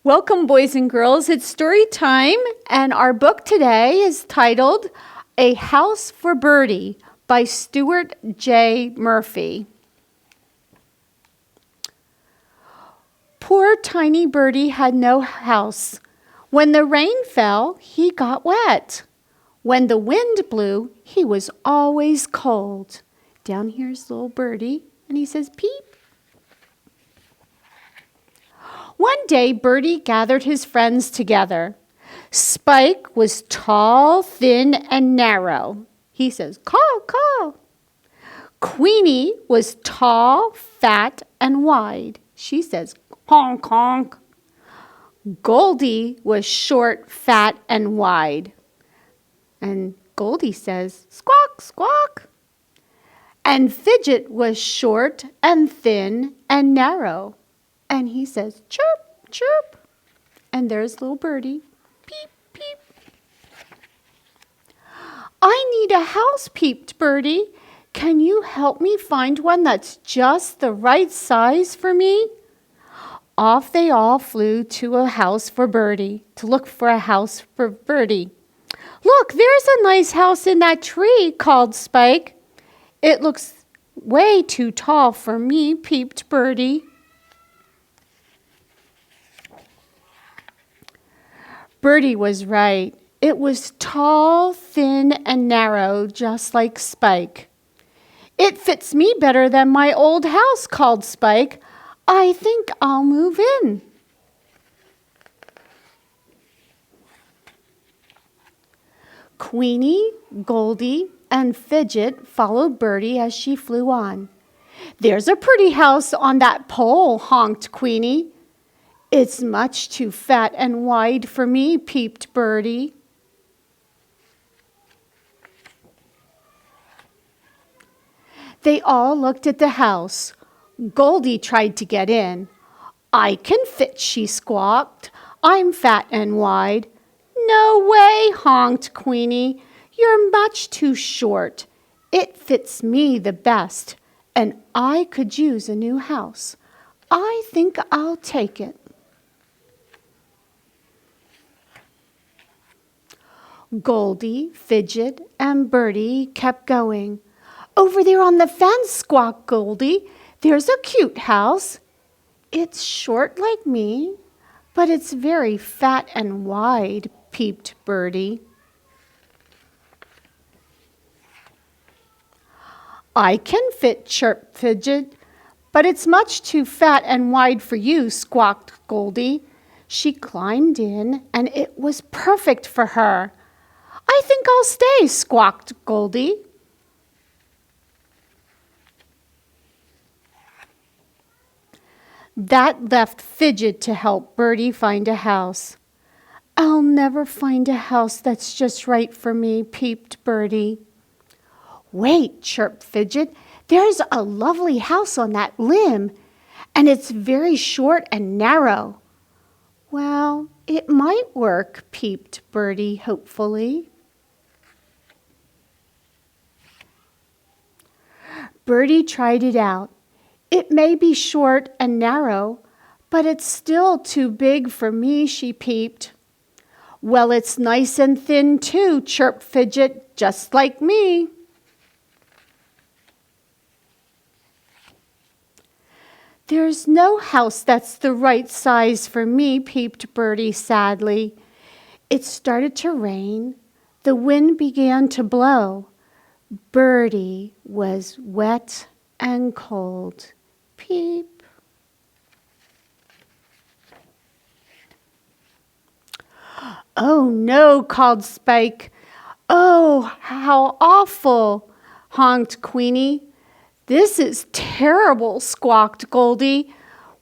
Welcome, boys and girls. It's story time, and our book today is titled A House for Birdie by Stuart J. Murphy. Poor tiny Birdie had no house. When the rain fell, he got wet. When the wind blew, he was always cold. Down here's little Birdie, and he says, "Peep." One day, Birdie gathered his friends together. Spike was tall, thin, and narrow. He says, "Caw, caw." Queenie was tall, fat, and wide. She says, "Honk, honk." Goldie was short, fat, and wide. And Goldie says, "Squawk, squawk." And Fidget was short and thin and narrow. And he says, "Chirp, chirp." And there's little Birdie. "Peep, peep." "I need a house," peeped Birdie. "Can you help me find one that's just the right size for me?" Off they all flew to a house for Birdie, to look for a house for Birdie. "Look, there's a nice house in that tree," called Spike. "It looks way too tall for me," peeped Birdie. Birdie was right. It was tall, thin, and narrow, just like Spike. "It fits me better than my old house," called Spike. "I think I'll move in." Queenie, Goldie, and Fidget followed Birdie as she flew on. "There's a pretty house on that pole," honked Queenie. "It's much too fat and wide for me," peeped Birdie. They all looked at the house. Goldie tried to get in. "I can fit," she squawked. "I'm fat and wide." "No way," honked Queenie. "You're much too short. It fits me the best, and I could use a new house. I think I'll take it." Goldie, Fidget, and Birdie kept going. "Over there on the fence," squawked Goldie. "There's a cute house. It's short like me, but it's very fat and wide," peeped Birdie. "I can fit," chirped Fidget, "but it's much too fat and wide for you," squawked Goldie. She climbed in, and it was perfect for her. "I think I'll stay," squawked Goldie. That left Fidget to help Birdie find a house. "I'll never find a house that's just right for me," peeped Birdie. "Wait," chirped Fidget. "There's a lovely house on that limb, and it's very short and narrow." "Well, it might work," peeped Birdie hopefully. Birdie tried it out. "It may be short and narrow, but it's still too big for me," she peeped. "Well, it's nice and thin too," chirped Fidget, "just like me." "There's no house that's the right size for me," peeped Birdie sadly. It started to rain. The wind began to blow. Birdie was wet and cold. Peep. "Oh no," called Spike. "Oh, how awful," honked Queenie. "This is terrible," squawked Goldie.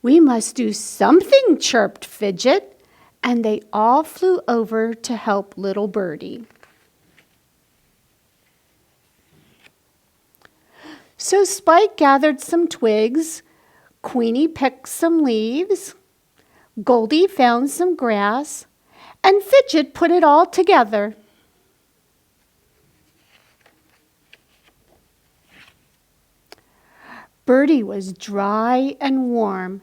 "We must do something," chirped Fidget, and they all flew over to help little Birdie. So Spike gathered some twigs, Queenie picked some leaves, Goldie found some grass, and Fidget put it all together. Birdie was dry and warm.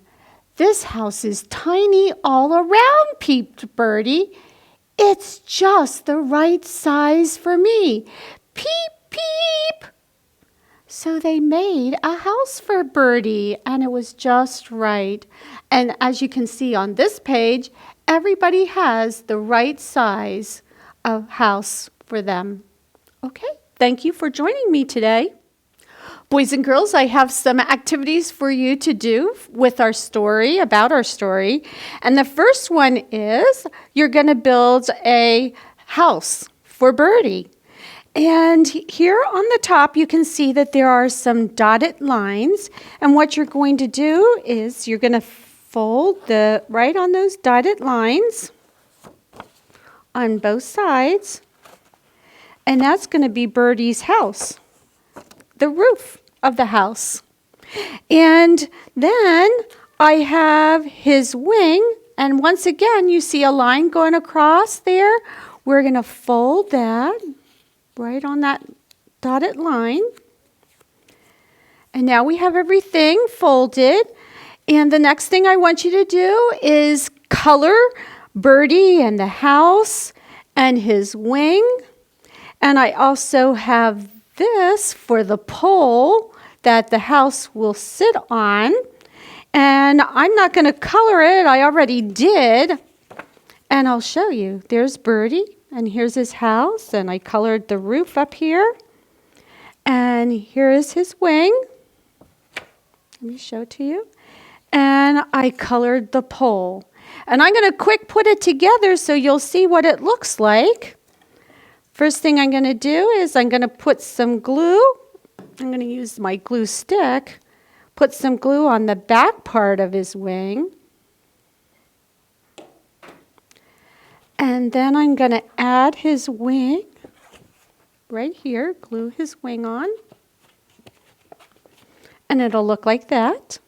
"This house is tiny all around," peeped Birdie. "It's just the right size for me. Peep, peep." So they made a house for Birdie, and it was just right. And as you can see on this page, everybody has the right size of house for them. Okay, thank you for joining me today. Boys and girls, I have some activities for you to do with our story, about our story. And the first one is you're going to build a house for Birdie. And here on the top, you can see that there are some dotted lines. And what you're going to do is you're going to fold right on those dotted lines on both sides. And that's going to be Birdie's house, the roof of the house. And then I have his wing. And once again, you see a line going across there. We're going to fold that right on that dotted line. And now we have everything folded. And the next thing I want you to do is color Birdie and the house and his wing. And I also have this for the pole that the house will sit on. And I'm not going to color it. I already did. And I'll show you. There's Birdie, and here's his house. And I colored the roof up here. And here is his wing. Let me show it to you. And I colored the pole. And I'm going to quick put it together so you'll see what it looks like. First thing I'm going to do is I'm going to put some glue. I'm going to use my glue stick. Put some glue on the back part of his wing. And then I'm going to add his wing right here. Glue his wing on. And it'll look like that.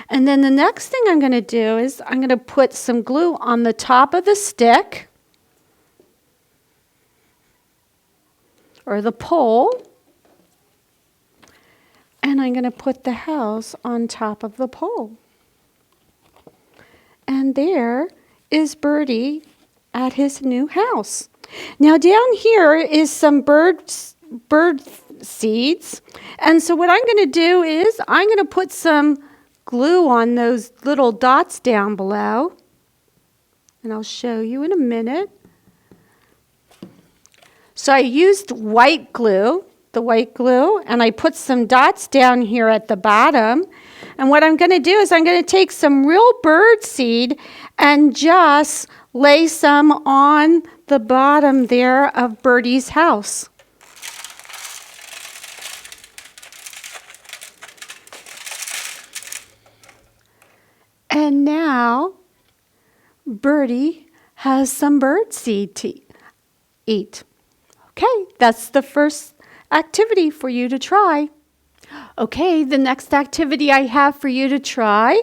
And then the next thing I'm going to do is I'm going to put some glue on the top of the stick. Or the pole, and I'm going to put the house on top of the pole. And there is Birdie at his new house. Now down here is some bird seeds, and so what I'm going to do is I'm going to put some glue on those little dots down below, and I'll show you in a minute. So I used white glue, and I put some dots down here at the bottom. And what I'm going to do is I'm going to take some real bird seed and just lay some on the bottom there of Birdie's house. And now Birdie has some bird seed to eat. Okay, that's the first activity for you to try. Okay, the next activity I have for you to try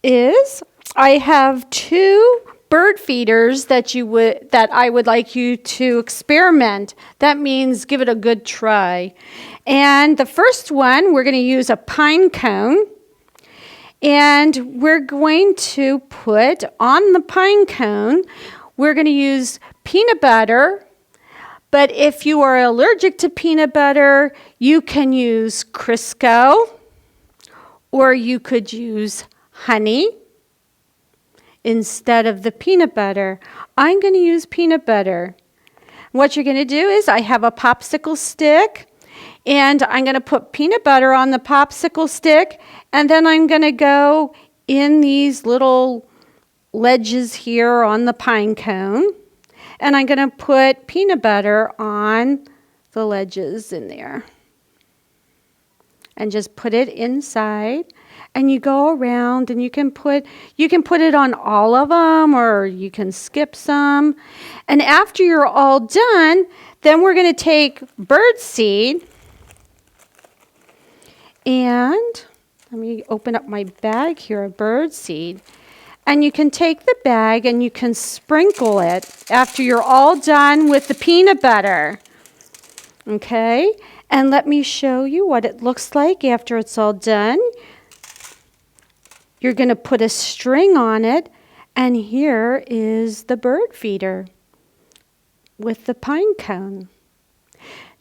is I have 2 bird feeders that I would like you to experiment. That means give it a good try. And the first one, we're going to use a pine cone. And we're going to put on the pine cone, we're going to use peanut butter. But if you are allergic to peanut butter, you can use Crisco, or you could use honey instead of the peanut butter. I'm going to use peanut butter. What you're going to do is I have a popsicle stick, and I'm going to put peanut butter on the popsicle stick, and then I'm going to go in these little ledges here on the pine cone. And I'm going to put peanut butter on the ledges in there. And just put it inside. And you go around and you can put it on all of them, or you can skip some. And after you're all done, then we're going to take bird seed. And let me open up my bag here of bird seed. And you can take the bag and you can sprinkle it after you're all done with the peanut butter. Okay? And let me show you what it looks like after it's all done. you're going to put a string on it, and here is the bird feeder with the pine cone.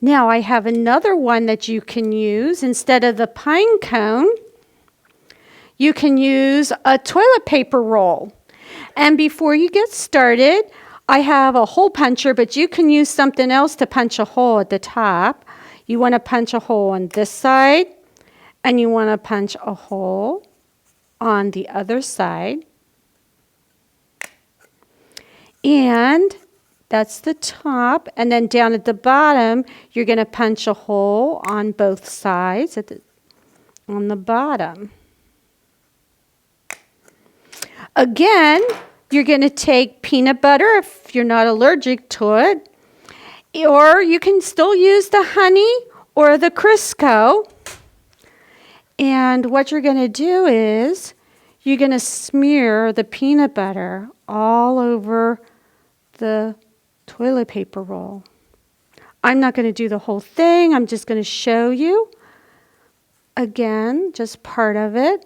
Now I have another one that you can use. Instead of the pine cone, you can use a toilet paper roll. And before you get started, I have a hole puncher, but you can use something else to punch a hole at the top. You want to punch a hole on this side, and you want to punch a hole on the other side. And that's the top, and then down at the bottom, you're going to punch a hole on both sides on the bottom. Again, you're going to take peanut butter if you're not allergic to it, or you can still use the honey or the Crisco. And what you're going to do is you're going to smear the peanut butter all over the toilet paper roll. I'm not going to do the whole thing. I'm just going to show you again, just part of it.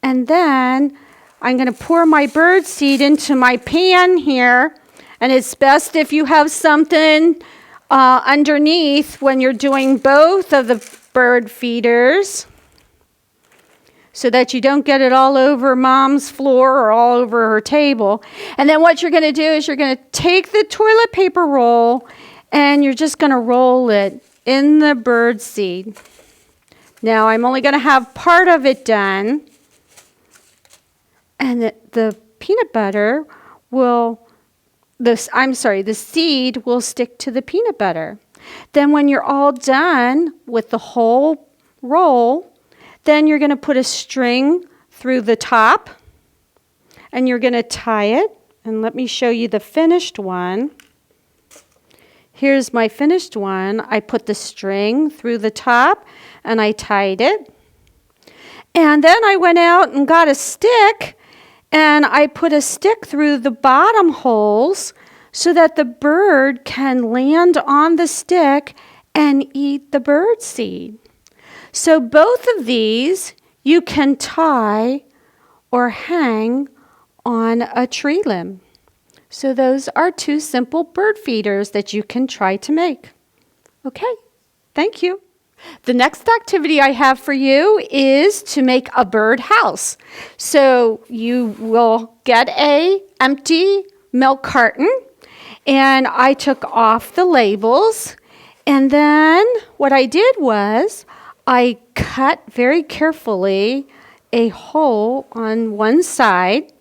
And then I'm going to pour my bird seed into my pan here. And it's best if you have something underneath when you're doing both of the bird feeders, so that you don't get it all over mom's floor or all over her table. And then what you're going to do is you're going to take the toilet paper roll and you're just going to roll it in the bird seed. Now I'm only going to have part of it done. And the peanut butter the seed will stick to the peanut butter. Then when you're all done with the whole roll, then you're going to put a string through the top, and you're going to tie it. And let me show you the finished one. Here's my finished one. I put the string through the top, and I tied it. And then I went out and got a stick, and I put a stick through the bottom holes so that the bird can land on the stick and eat the bird seed. So both of these you can tie or hang on a tree limb. So those are two simple bird feeders that you can try to make. Okay, thank you. The next activity I have for you is to make a bird house. So you will get an empty milk carton, and I took off the labels. And then what I did was I cut very carefully a hole on one side.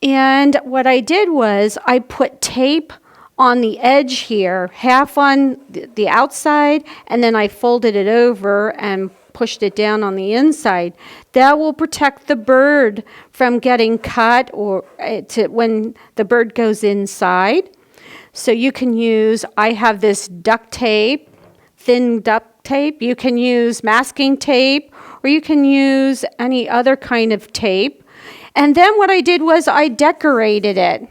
And what I did was I put tape on the edge here, half on the outside, and then I folded it over and pushed it down on the inside. That will protect the bird from getting cut or when the bird goes inside. So you can use, I have this duct tape, thin duct tape. You can use masking tape, or you can use any other kind of tape. And then what I did was I decorated it.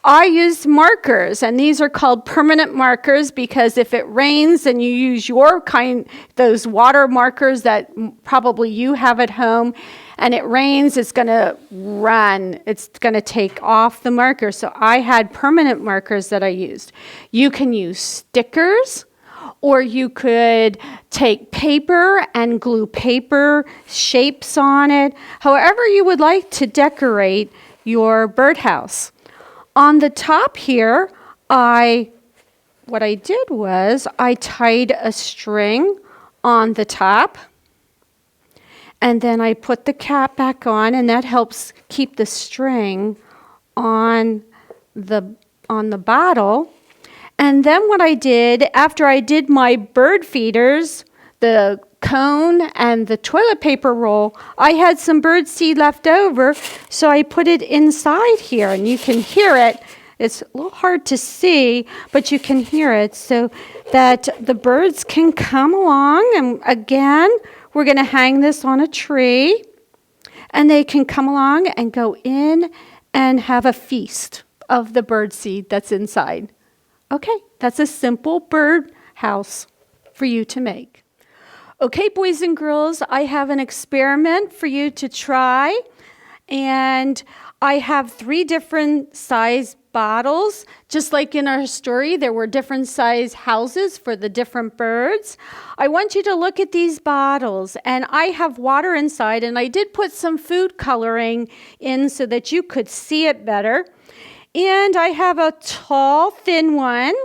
I used markers, and these are called permanent markers because if it rains and you use your kind, those water markers that probably you have at home, and it rains, it's going to run. It's going to take off the marker. So I had permanent markers that I used. You can use stickers, or you could take paper and glue paper shapes on it, however you would like to decorate your birdhouse. On the top here, what I did was I tied a string on the top, and then I put the cap back on, and that helps keep the string on the bottle. And then what I did, after I did my bird feeders, the cone and the toilet paper roll, I had some bird seed left over, so I put it inside here, and you can hear it. It's a little hard to see, but you can hear it so that the birds can come along. And again, we're going to hang this on a tree, and they can come along and go in and have a feast of the bird seed that's inside. Okay, that's a simple bird house for you to make. Okay, boys and girls, I have an experiment for you to try. And I have 3 different size bottles. Just like in our story, there were different size houses for the different birds. I want you to look at these bottles, and I have water inside, and I did put some food coloring in so that you could see it better. And I have a tall, thin one,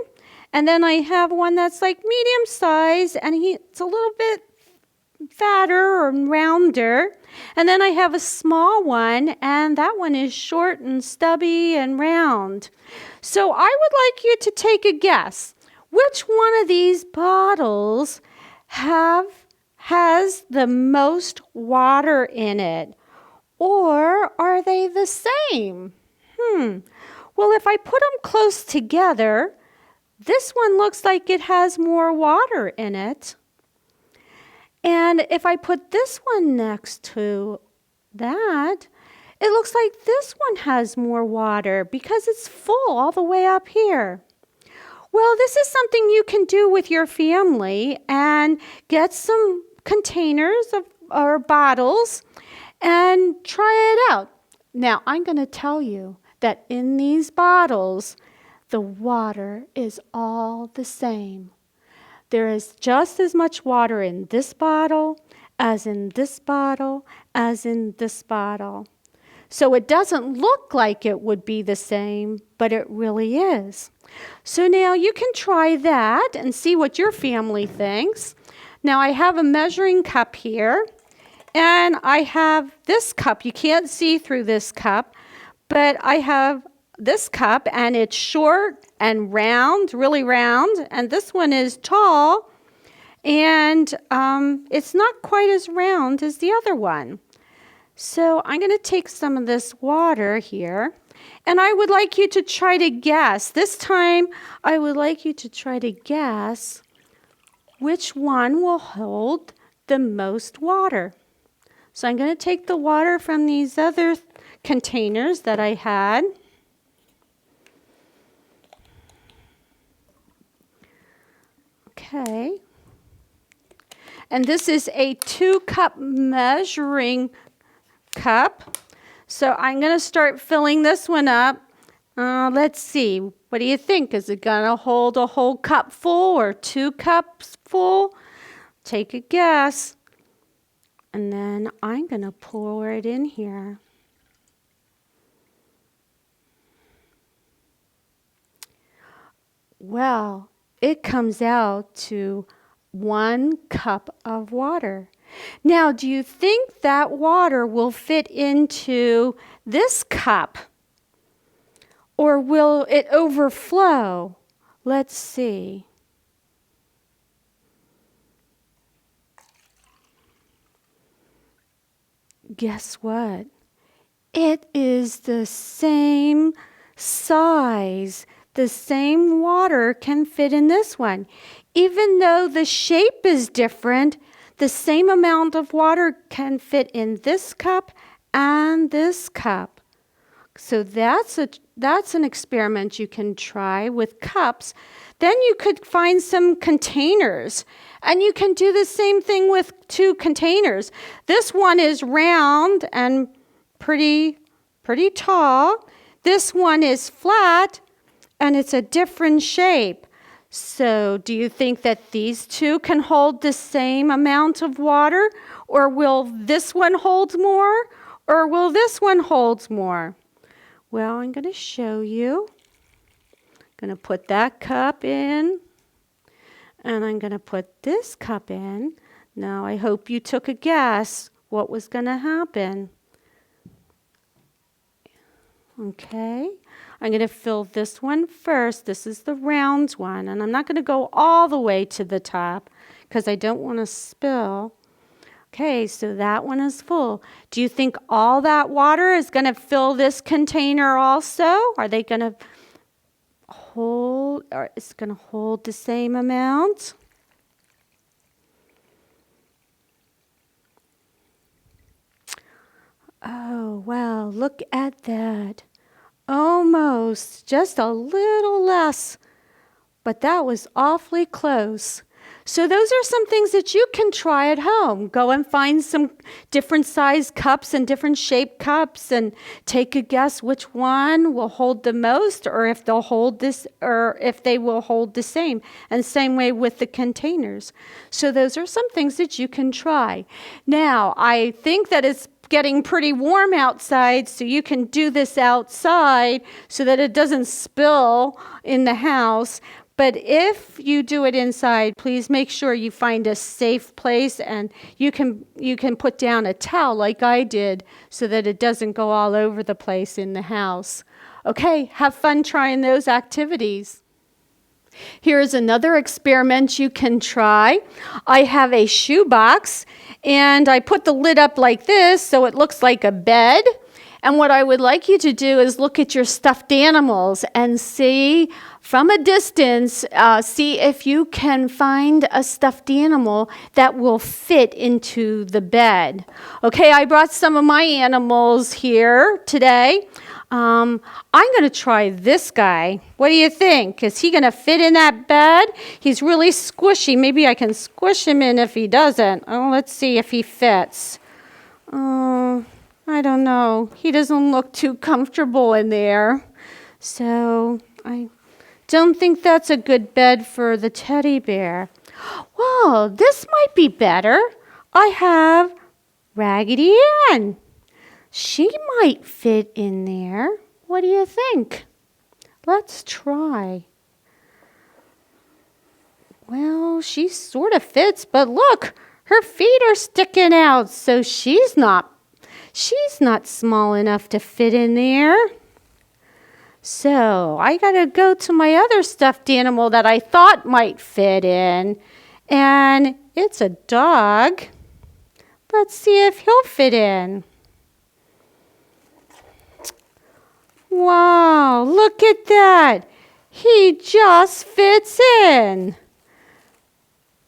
and then I have one that's like medium size, and it's a little bit fatter or rounder. And then I have a small one, and that one is short and stubby and round. So I would like you to take a guess. Which one of these bottles has the most water in it? Or are they the same? Well, if I put them close together, this one looks like it has more water in it. And if I put this one next to that, it looks like this one has more water because it's full all the way up here. Well, this is something you can do with your family and get some containers or bottles and try it out. Now, I'm going to tell you that in these bottles, the water is all the same. There is just as much water in this bottle as in this bottle as in this bottle. So it doesn't look like it would be the same, but it really is. So now you can try that and see what your family thinks. Now I have a measuring cup here, and I have this cup. You can't see through this cup, but I have this cup, and it's short and round, really round, and this one is tall, and it's not quite as round as the other one. So I'm going to take some of this water here, and I would like you to try to guess. This time, I would like you to try to guess which one will hold the most water. So I'm going to take the water from these other containers that I had. Okay. And this is a 2-cup measuring cup. So I'm going to start filling this one up. Let's see. What do you think? Is it going to hold a whole cup full or 2 cups full? Take a guess. And then I'm going to pour it in here. Well, it comes out to 1 cup of water. Now, do you think that water will fit into this cup? Or will it overflow? Let's see. Guess what? It is the same size. The same water can fit in this one. Even though the shape is different, the same amount of water can fit in this cup and this cup. So that's an experiment you can try with cups. Then you could find some containers, and you can do the same thing with 2 containers. This one is round and pretty tall. This one is flat, and it's a different shape. So do you think that these 2 can hold the same amount of water? Or will this one hold more? Or will this one hold more? Well, I'm going to show you. I'm going to put that cup in. And I'm going to put this cup in. Now, I hope you took a guess what was going to happen. Okay. I'm going to fill this one first. This is the round one, and I'm not going to go all the way to the top because I don't want to spill. Okay, so that one is full. Do you think all that water is going to fill this container also? Are they going to hold, or it's going to hold the same amount? Oh, wow, look at that. Almost, just a little less, but that was awfully close. So those are some things that you can try at home. Go and find some different size cups and different shaped cups and take a guess which one will hold the most, or if they'll hold this, or if they will hold the same. And same way with the containers. So those are some things that you can try. Now, I think that it's getting pretty warm outside, so you can do this outside so that it doesn't spill in the house. But if you do it inside, please make sure you find a safe place, and you can put down a towel like I did so that it doesn't go all over the place in the house. Okay, have fun trying those activities. Here's another experiment you can try. I have a shoebox, and I put the lid up like this so it looks like a bed. And what I would like you to do is look at your stuffed animals and see from a distance, see if you can find a stuffed animal that will fit into the bed. Okay, I brought some of my animals here today. I'm going to try this guy. What do you think? Is he going to fit in that bed? He's really squishy. Maybe I can squish him in if he doesn't. Oh, let's see if he fits. I don't know. He doesn't look too comfortable in there. So I don't think that's a good bed for the teddy bear. Well, this might be better. I have Raggedy Ann. She might fit in there. What do you think? Let's try. Well, she sort of fits, but look, her feet are sticking out, so she's not small enough to fit in there. So I gotta go to my other stuffed animal that I thought might fit in, and it's a dog. Let's see if he'll fit in. Wow, look at that. He just fits in.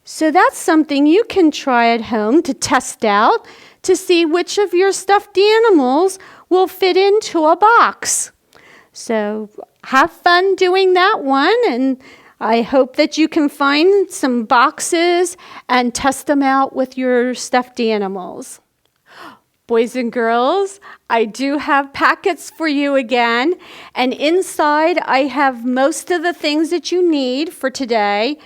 So that's something you can try at home to test out to see which of your stuffed animals will fit into a box. So have fun doing that one, and I hope that you can find some boxes and test them out with your stuffed animals. Boys and girls, I do have packets for you again, and inside I have most of the things that you need for today,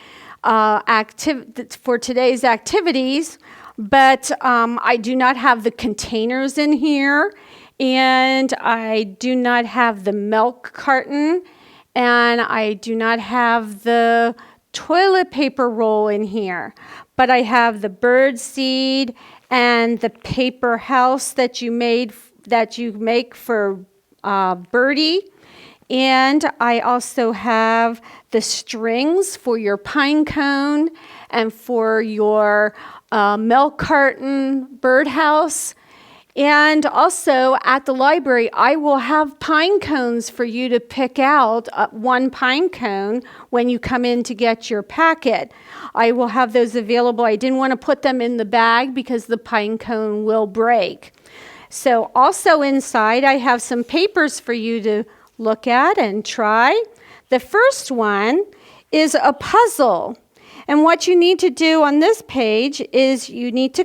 for today's activities, but I do not have the containers in here, and I do not have the milk carton, and I do not have the toilet paper roll in here, but I have the bird seed and the paper house that you make for Birdie. And I also have the strings for your pine cone and for your milk carton birdhouse. And also at the library, I will have pine cones for you to pick out, one pine cone when you come in to get your packet. I will have those available. I didn't want to put them in the bag because the pine cone will break. So also inside, I have some papers for you to look at and try. The first one is a puzzle. And what you need to do on this page is you need to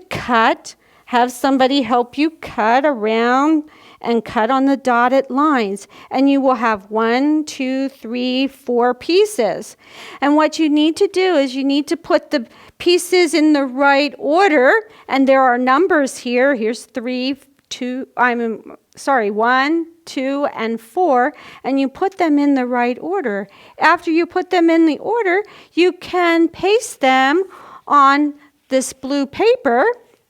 have somebody help you cut around and cut on the dotted lines. And you will have 1, 2, 3, 4 pieces. And what you need to do is you need to put the pieces in the right order. And there are numbers here. Here's 1, 2, and 4. And you put them in the right order. After you put them in the order, you can paste them on this blue paper.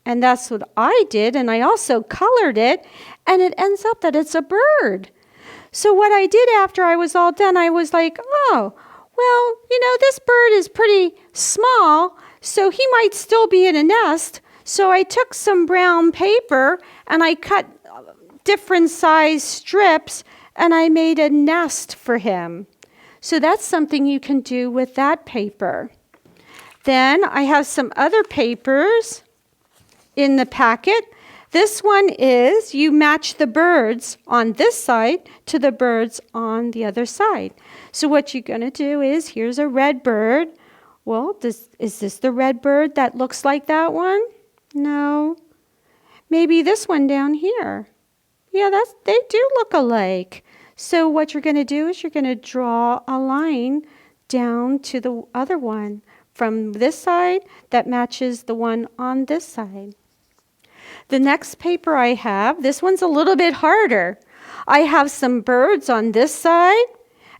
And that's what I did, and I also colored it, and it ends up that it's a bird. So what I did after I was all done, I was like, oh, well, this bird is pretty small, so he might still be in a nest. So I took some brown paper, and I cut different size strips, and I made a nest for him. So that's something you can do with that paper. Then I have some other papers in the packet. This one is you match the birds on this side to the birds on the other side. So what you're going to do is here's a red bird Well, is this the red bird that looks like that one? No. Maybe this one down here. Yeah, they do look alike. So what you're going to do is you're going to draw a line down to the other one from this side that matches the one on this side. The next paper I have, this one's a little bit harder. I have some birds on this side,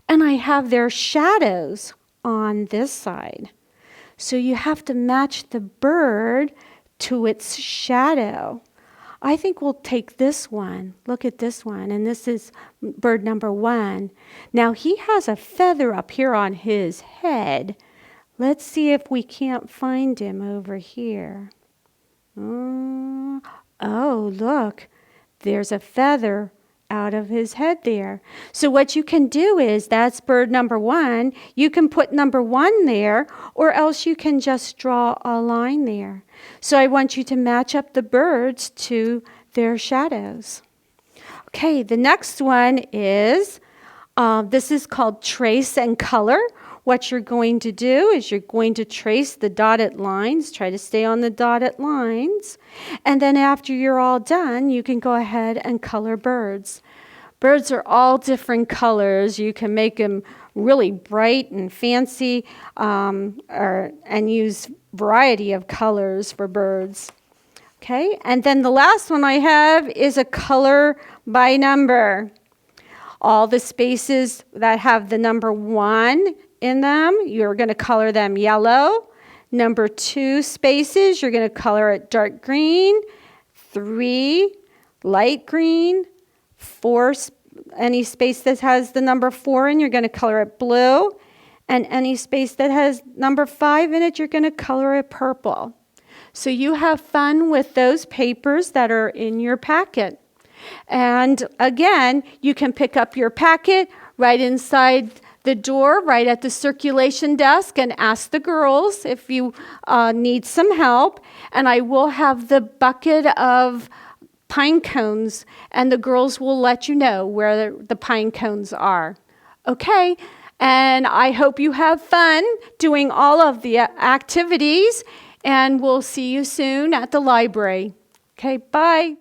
and I have their shadows on this side. So you have to match the bird to its shadow. I think we'll take this one. Look at this one, and this is bird number 1. Now he has a feather up here on his head. Let's see if we can't find him over here. Oh, look, there's a feather out of his head there. So what you can do is, that's bird number 1. You can put number 1 there, or else you can just draw a line there. So I want you to match up the birds to their shadows. Okay, the next one is, this is called trace and color. What you're going to do is you're going to trace the dotted lines. Try to stay on the dotted lines. And then after you're all done, you can go ahead and color birds. Birds are all different colors. You can make them really bright and fancy, and use variety of colors for birds. Okay, and then the last one I have is a color by number. All the spaces that have the number 1 in them, you're going to color them yellow. Number 2 spaces, you're going to color it dark green. 3, light green. 4, any space that has the number 4 in, you're going to color it blue. And any space that has number 5 in it, you're going to color it purple. So you have fun with those papers that are in your packet. And again, you can pick up your packet right inside the door, right at the circulation desk, and ask the girls if you need some help. And I will have the bucket of pine cones, and the girls will let you know where the pine cones are. Okay, and I hope you have fun doing all of the activities, and we'll see you soon at the library. Okay, bye.